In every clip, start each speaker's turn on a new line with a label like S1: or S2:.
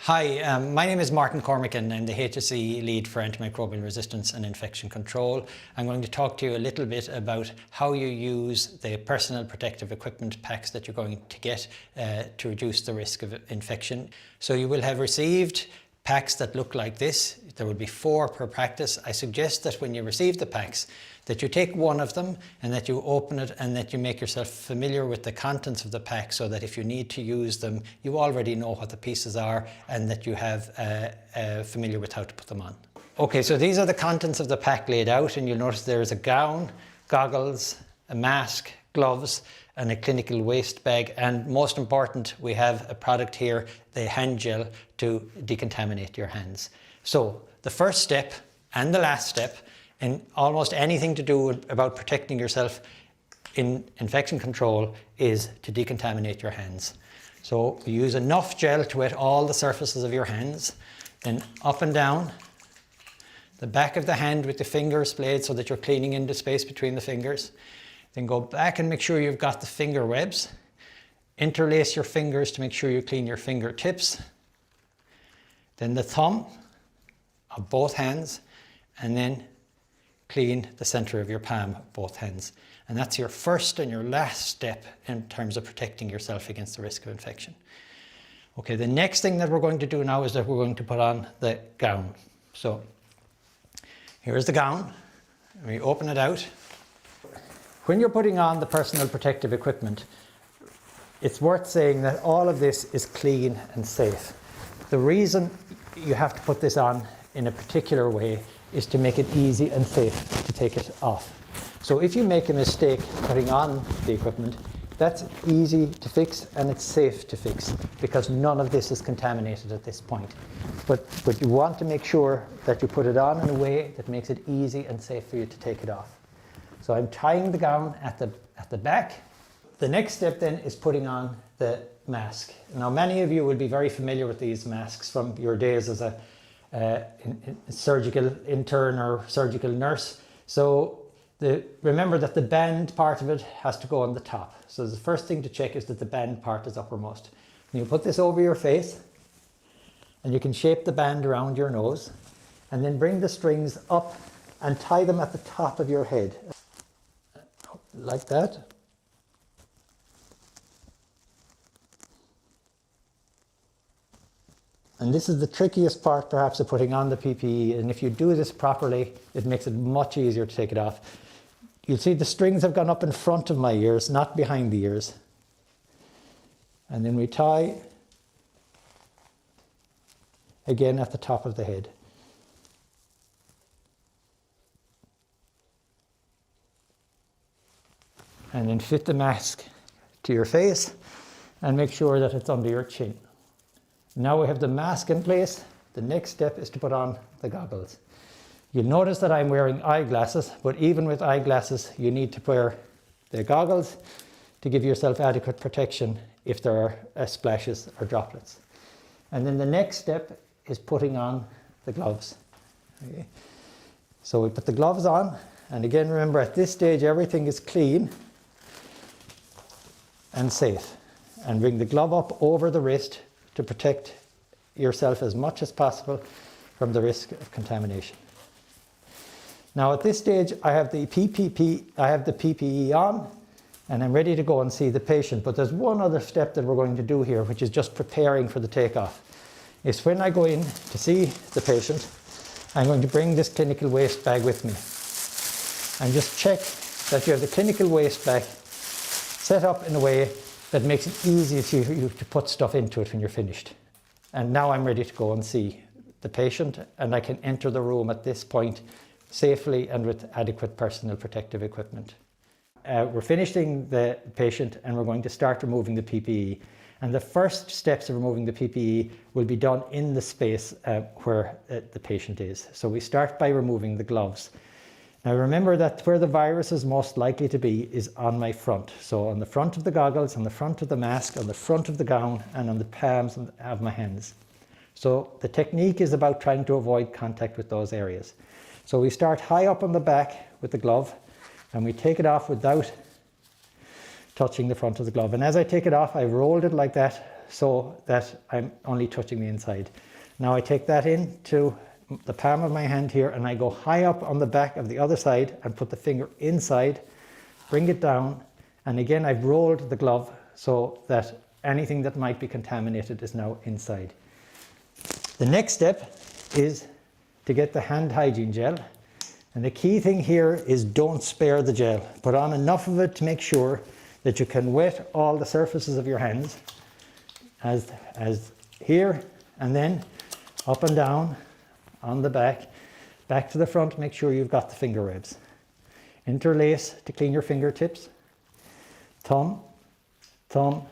S1: Hi, my name is Martin Cormack and I'm the HSE lead for antimicrobial resistance and infection control. I'm going to talk to you a little bit about how you use the personal protective equipment packs that you're going to get to reduce the risk of infection. So you will have received packs that look like this. There will be 4 per practice. I suggest that when you receive the packs that you take one of them and that you open it and that you make yourself familiar with the contents of the pack so that if you need to use them, you already know what the pieces are and that you have familiar with how to put them on. Okay, so these are the contents of the pack laid out, and you'll notice there is a gown, goggles, a mask, gloves, and a clinical waste bag, and most important, we have a product here, the hand gel, to decontaminate your hands. So the first step and the last step in almost anything to do about protecting yourself in infection control is to decontaminate your hands. So you use enough gel to wet all the surfaces of your hands, then up and down the back of the hand with the fingers blade so that you're cleaning in the space between the fingers. Then go back and make sure you've got the finger webs. Interlace your fingers to make sure you clean your fingertips. Then the thumb of both hands, and then clean the center of your palm of both hands. And that's your first and your last step in terms of protecting yourself against the risk of infection. Okay, the next thing that we're going to do now is that we're going to put on the gown. So here's the gown. We open it out. When you're putting on the personal protective equipment, it's worth saying that all of this is clean and safe. The reason you have to put this on in a particular way is to make it easy and safe to take it off. So if you make a mistake putting on the equipment, that's easy to fix and it's safe to fix because none of this is contaminated at this point. But you want to make sure that you put it on in a way that makes it easy and safe for you to take it off. So I'm tying the gown at the back. The next step then is putting on the mask. Now many of you will be very familiar with these masks from your days as a surgical intern or surgical nurse. So remember that the band part of it has to go on the top. So the first thing to check is that the band part is uppermost. And you put this over your face and you can shape the band around your nose and then bring the strings up and tie them at the top of your head. Like that. And this is the trickiest part perhaps of putting on the PPE, and if you do this properly it makes it much easier to take it off. You'll see the strings have gone up in front of my ears, not behind the ears. And then we tie again at the top of the head. And then fit the mask to your face and make sure that it's under your chin. Now we have the mask in place. The next step is to put on the goggles. You'll notice that I'm wearing eyeglasses, but even with eyeglasses, you need to wear the goggles to give yourself adequate protection if there are splashes or droplets. And then the next step is putting on the gloves. Okay. So we put the gloves on, and again, remember at this stage, everything is clean and safe. And bring the glove up over the wrist to protect yourself as much as possible from the risk of contamination. Now at this stage I have the PPE on and I'm ready to go and see the patient, but there's one other step that we're going to do here, which is just preparing for the takeoff. It's when I go in to see the patient, I'm going to bring this clinical waste bag with me and just check that you have the clinical waste bag set up in a way that makes it easy for you to put stuff into it when you're finished. And now I'm ready to go and see the patient, and I can enter the room at this point safely and with adequate personal protective equipment. We're finishing the patient and we're going to start removing the PPE. And the first steps of removing the PPE will be done in the space where the patient is. So we start by removing the gloves. Now remember that where the virus is most likely to be is on my front. So on the front of the goggles, on the front of the mask, on the front of the gown, and on the palms of my hands. So the technique is about trying to avoid contact with those areas. So we start high up on the back with the glove, and we take it off without touching the front of the glove. And as I take it off, I rolled it like that so that I'm only touching the inside. Now I take that into the palm of my hand here and I go high up on the back of the other side and put the finger inside, bring it down, and again I've rolled the glove so that anything that might be contaminated is now inside. The next step is to get the hand hygiene gel, and the key thing here is don't spare the gel. Put on enough of it to make sure that you can wet all the surfaces of your hands, as here, and then up and down on the back to the front. Make sure you've got the finger ribs. Interlace to clean your fingertips. Thumb, palm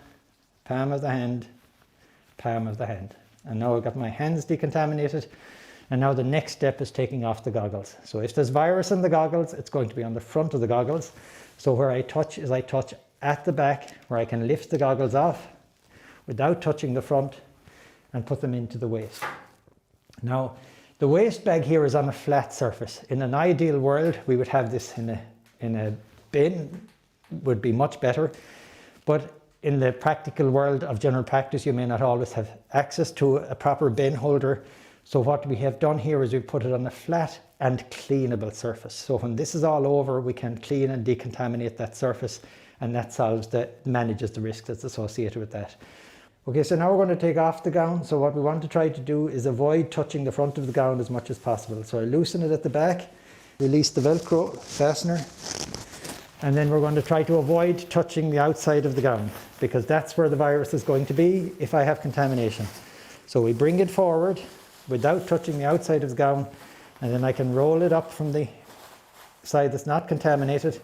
S1: of the hand, palm of the hand. And now I've got my hands decontaminated. And now the next step is taking off the goggles. So if there's virus in the goggles, it's going to be on the front of the goggles. So where I touch is I touch at the back, where I can lift the goggles off without touching the front and put them into the waste. Now, the waste bag here is on a flat surface. In an ideal world, we would have this in a bin, would be much better. But in the practical world of general practice, you may not always have access to a proper bin holder. So what we have done here is we put it on a flat and cleanable surface. So when this is all over, we can clean and decontaminate that surface, and that manages the risk that's associated with that. Okay, so now we're going to take off the gown. So what we want to try to do is avoid touching the front of the gown as much as possible. So I loosen it at the back, release the Velcro fastener, and then we're going to try to avoid touching the outside of the gown, because that's where the virus is going to be if I have contamination. So we bring it forward without touching the outside of the gown, and then I can roll it up from the side that's not contaminated,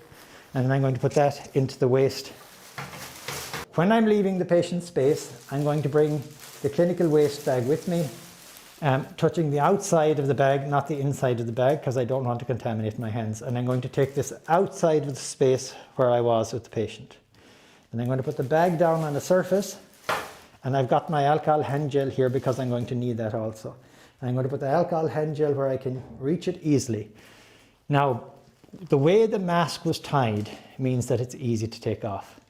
S1: and then I'm going to put that into the waste. When I'm leaving the patient's space, I'm going to bring the clinical waste bag with me, touching the outside of the bag, not the inside of the bag, because I don't want to contaminate my hands. And I'm going to take this outside of the space where I was with the patient. And I'm going to put the bag down on the surface, and I've got my alcohol hand gel here because I'm going to need that also. And I'm going to put the alcohol hand gel where I can reach it easily. Now, the way the mask was tied means that it's easy to take off.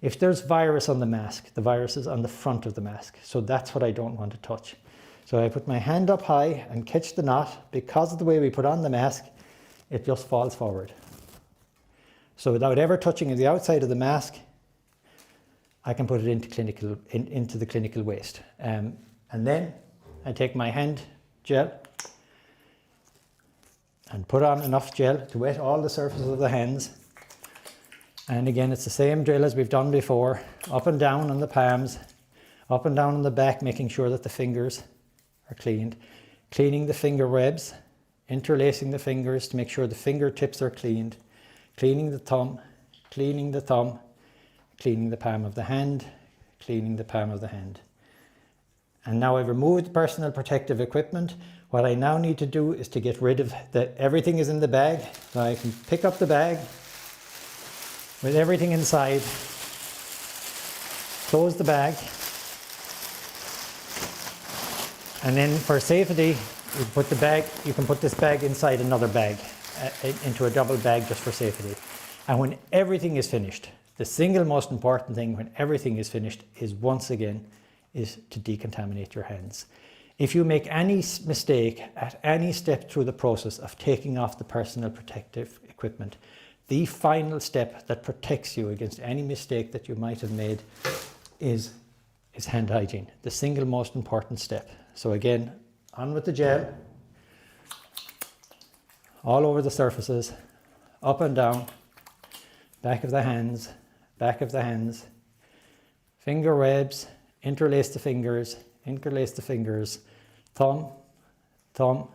S1: If there's virus on the mask, the virus is on the front of the mask. So that's what I don't want to touch. So I put my hand up high and catch the knot. Because of the way we put on the mask, it just falls forward. So without ever touching the outside of the mask, I can put it into the clinical waste. And then I take my hand gel and put on enough gel to wet all the surfaces of the hands. And again, it's the same drill as we've done before, up and down on the palms, up and down on the back, making sure that the fingers are cleaned, cleaning the finger webs, interlacing the fingers to make sure the fingertips are cleaned, cleaning the thumb, cleaning the thumb, cleaning the palm of the hand, cleaning the palm of the hand. And now I've removed the personal protective equipment. What I now need to do is to get rid of everything is in the bag. So I can pick up the bag with everything inside, close the bag, and then for safety, you can put this bag inside another bag, into a double bag just for safety. And when everything is finished, the single most important thing when everything is finished is once again, is to decontaminate your hands. If you make any mistake at any step through the process of taking off the personal protective equipment, the final step that protects you against any mistake that you might have made is hand hygiene, the single most important step. So again, on with the gel, all over the surfaces, up and down, back of the hands, finger webs, interlace the fingers, thumb, palm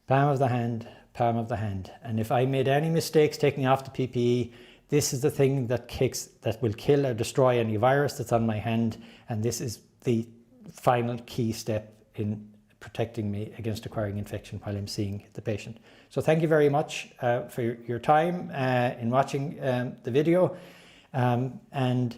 S1: of the hand, palm of the hand. And if I made any mistakes taking off the PPE, this is the thing that will kill or destroy any virus that's on my hand, and this is the final key step in protecting me against acquiring infection while I'm seeing the patient. So thank you very much for your time in watching the video. And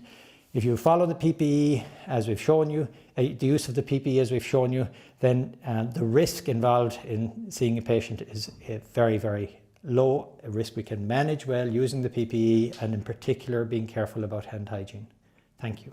S1: if you follow the PPE as we've shown you, the use of the PPE as we've shown you, then the risk involved in seeing a patient is very, very low, a risk we can manage well using the PPE, and in particular being careful about hand hygiene. Thank you.